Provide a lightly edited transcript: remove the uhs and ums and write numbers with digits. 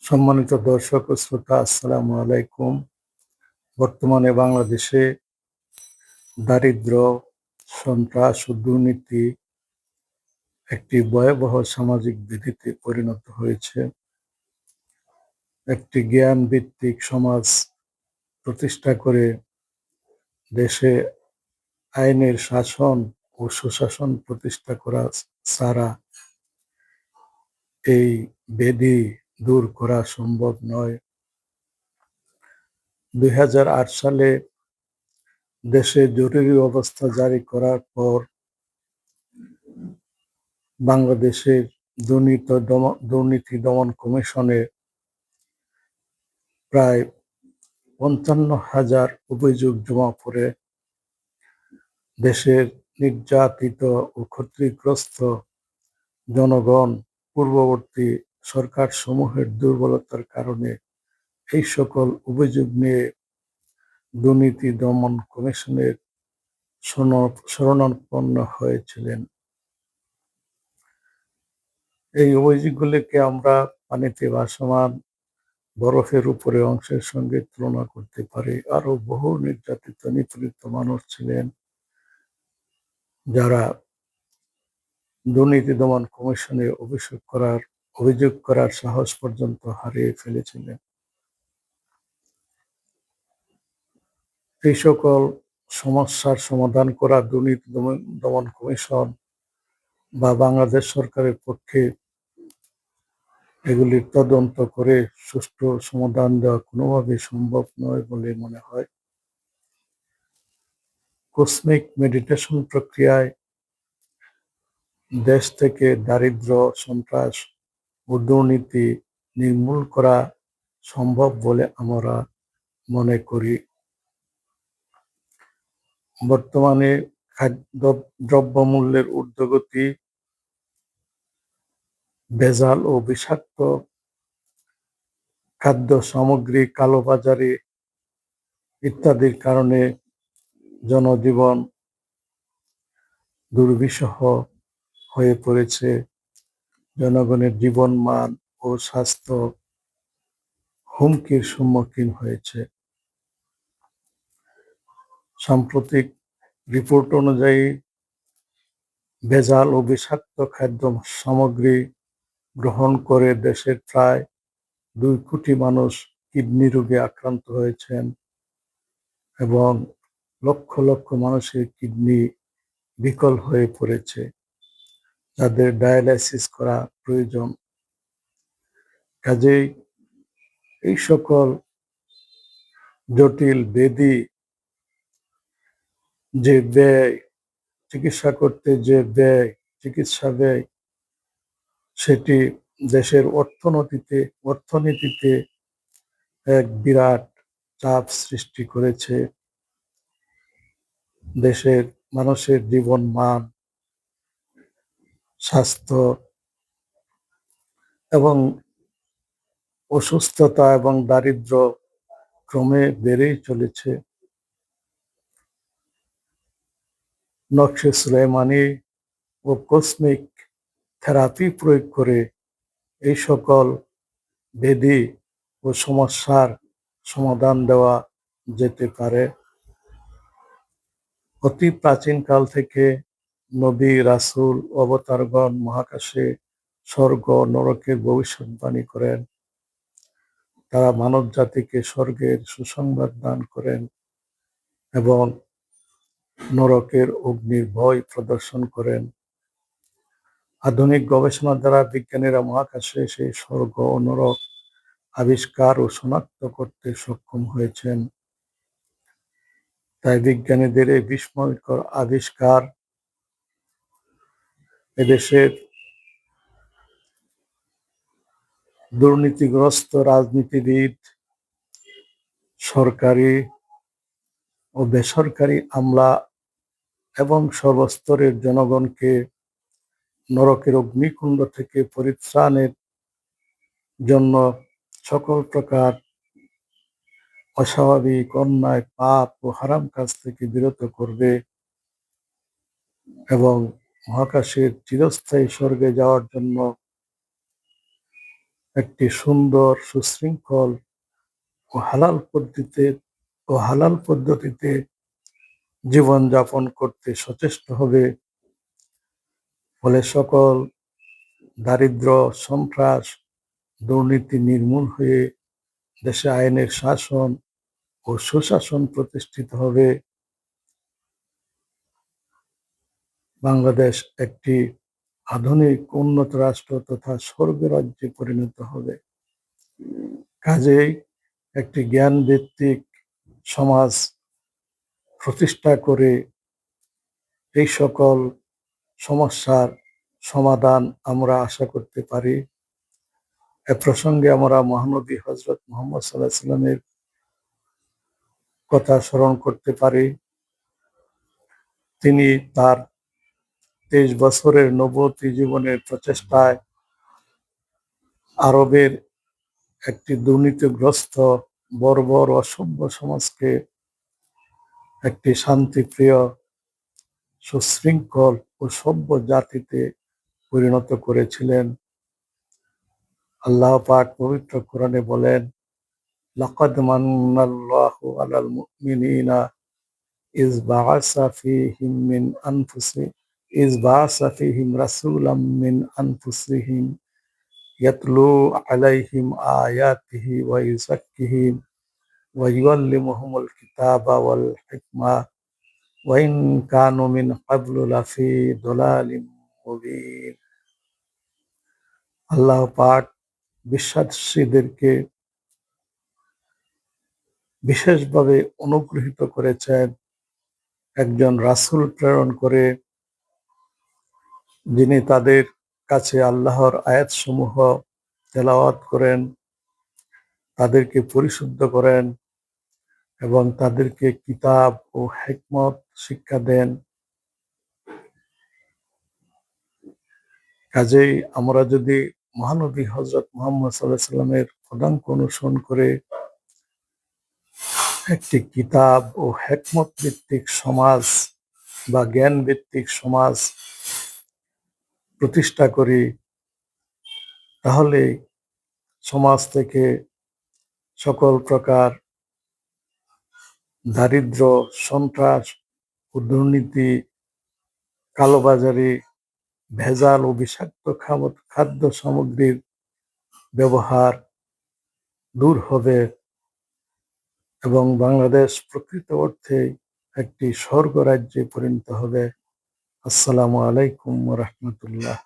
সম্মানিত দর্শক ও শ্রোতা, আসসালামু আলাইকুম। বর্তমানে বাংলাদেশে দারিদ্র্য, সন্ত্রাস ও দুর্নীতি একটি ভয়াবহ সামাজিক ব্যাধিতে পরিণত হয়েছে। একটি জ্ঞান ভিত্তিক সমাজ প্রতিষ্ঠা করে দেশে আইনের শাসন ও সুশাসন প্রতিষ্ঠা করা ছাড়া এই ব্যাধি দূর করা সম্ভব নয়। ২০০৮ সালে দেশে জরুরি অবস্থা জারি করার পর বাংলাদেশের দুর্নীতি দমন কমিশনে প্রায় ৫৫,০০০ অভিযোগ জমা পড়ে। দেশের নির্যাতিত ও ক্ষতিগ্রস্ত জনগণ পূর্ববর্তী সরকারসমূহের দুর্বলতার কারণে এই সকল অভিযোগ নিয়ে দুর্নীতি দমন কমিশনের শরণাপন্ন হয়েছিলেন। এই অভিযোগগুলিকে আমরা পানিতে ভাসমান বরফের উপরে অংশের সঙ্গে তুলনা করতে পারি। আরো বহু নির্যাতিত নিপীড়িত মানুষ ছিলেন যারা দুর্নীতি দমন কমিশনে অভিযোগ করার সাহস পর্যন্ত হারিয়ে ফেলেছিলেন। এই সকল সমস্যার সমাধান করা দুর্নীতি দমন কমিশন বা বাংলাদেশ সরকারের পক্ষে এগুলির তদন্ত করে সুষ্ঠু সমাধান দেওয়া কোনোভাবেই সম্ভব নয় বলে মনে হয়। কসমিক মেডিটেশন প্রক্রিয়ায় দেশ থেকে দারিদ্র্য, সন্ত্রাস ও দুর্নীতি নির্মূল করা সম্ভব বলে আমরা মনে করি। বর্তমানে খাদ্য দ্রব্যমূল্যের ঊর্ধ্বগতি, ভেজাল ও বিষাক্ত খাদ্য সামগ্রী, কালোবাজারি ইত্যাদির কারণে জনজীবন দুর্বিষহ হয়ে পড়েছে। জনগণের জীবনমান ও স্বাস্থ্য হুমকির সম্মুখীন হয়েছে। সাম্প্রতিক রিপোর্ট অনুযায়ী ভেজাল ও বিষাক্ত খাদ্য সামগ্রী গ্রহণ করে দেশের প্রায় ২ কোটি মানুষ কিডনি রোগে আক্রান্ত হয়েছেন এবং লক্ষ লক্ষ মানুষের কিডনি বিকল হয়ে পড়েছে, যাদের ডায়ালাইসিস করা প্রয়োজন। কাজেই এই সকল জটিল ব্যাধি যে ব্যয়, চিকিৎসা করতে যে ব্যয়, চিকিৎসা ব্যয়, সেটি দেশের অর্থনীতিতে এক বিরাট চাপ সৃষ্টি করেছে। দেশের মানুষের জীবন মান, স্বাস্থ্য এবং অসুস্থতা এবং দারিদ্র্য ক্রমে বেড়েই চলেছে। নকশে সুলাইমানি ও কসমিক থেরাপি প্রয়োগ করে এই সকল ব্যাধি ও সমস্যার সমাধান দেওয়া যেতে পারে। অতি প্রাচীনকাল থেকে নবী, রাসূল, অবতারগণ মহাকাশে স্বর্গ নরকের ভবিষ্যদ্বাণী করেন। তারা মানব জাতিকে স্বর্গের সুসংবাদ দান করেন এবং নরকের অগ্নির ভয় প্রদর্শন করেন। আধুনিক গবেষণা দ্বারা বিজ্ঞানীরা মহাকাশে সেই স্বর্গ ও নরক আবিষ্কার ও শনাক্ত করতে সক্ষম হয়েছেন। তাই বিজ্ঞানীদের এই বিস্ময়কর আবিষ্কার এদেশের দুর্নীতিগ্রস্ত রাজনীতিবিদ, সরকারি ও বেসরকারি আমলা এবং সর্বস্তরের জনগণকে নরকের অগ্নিকুণ্ড থেকে পরিত্রাণের জন্য সকল প্রকার অস্বাভাবিক, অন্যায়, পাপ ও হারাম কাজ থেকে বিরত করবে এবং মহাকাশের চিরস্থায়ী স্বর্গে যাওয়ার জন্য একটি সুন্দর সুশৃঙ্খল ও হালাল পদ্ধতিতে জীবনযাপন করতে সচেষ্ট হবে। ফলে সকল দারিদ্র, সন্ত্রাস, দুর্নীতি নির্মূল হয়ে দেশে আইনের শাসন ও সুশাসন প্রতিষ্ঠিত হবে। বাংলাদেশ একটি আধুনিক উন্নত রাষ্ট্র তথা স্বর্গরাজ্যে পরিণত হবে। কাজেই একটি জ্ঞানভিত্তিক সমাজ প্রতিষ্ঠা করে এই সকল সমস্যার সমাধান আমরা আশা করতে পারি। এ প্রসঙ্গে আমরা মহানবী হযরত মুহাম্মদ সাল্লাল্লাহু আলাইহি ওয়াসাল্লামের কথা স্মরণ করতে পারি। তিনি তার 23 বছরের নবুয়তি জীবনের প্রচেষ্টায় আরবের একটি দুর্নীতিগ্রস্ত বর্বর অসভ্য সমাজকে একটি শান্তিপ্রিয়, সুশৃঙ্খল ও সভ্য জাতিতে পরিণত করেছিলেন। আল্লাহ পাক পবিত্র কোরআনে বলেন, লাকাদ মান্নাল্লাহু আলাল মুমিনিনা ইয বাআসা ফীহিম রাসূলাম মিন আনফুসিহিম ইয়াতলু আলাইহিম আয়াতিহি ওয়া ইউযাক্কিহিম ওয়া ইউআল্লিমুহুমুল কিতাবা ওয়াল হিকমা ওয়া ইন কানু মিন ক্বাবলু লাফি দালালিম মুবিন। আল্লাহ পাক বিশ্বাসীদেরকে বিশেষভাবে অনুগ্রহীত করেছেন একজন রাসূল প্রেরণ করে, যিনি তাদের কাছে আল্লাহর আয়াতসমূহ তেলাওয়াত করেন, তাদেরকে পরিশুদ্ধ করেন এবং তাদেরকে কিতাব ও হিকমত শিক্ষা দেন। কাজেই আমরা যদি মহানবী হযরত মুহাম্মদ সাল্লাল্লাহু আলাইহি ওয়াসাল্লামের পদাঙ্ক অনুসরণ করে একটি কিতাব ও হিকমত ভিত্তিক সমাজ বা জ্ঞান ভিত্তিক সমাজ প্রতিষ্ঠা করি, তাহলে সমাজ থেকে সকল প্রকার দারিদ্র, সন্ত্রাস ও দুর্নীতি, কালোবাজারি, ভেজাল ও বিষাক্ত খাদ্য সামগ্রীর ব্যবহার দূর হবে এবং বাংলাদেশ প্রকৃত অর্থে একটি স্বর্গরাজ্যে পরিণত হবে। আসসালামু আলাইকুম ওয়া রাহমাতুল্লাহ।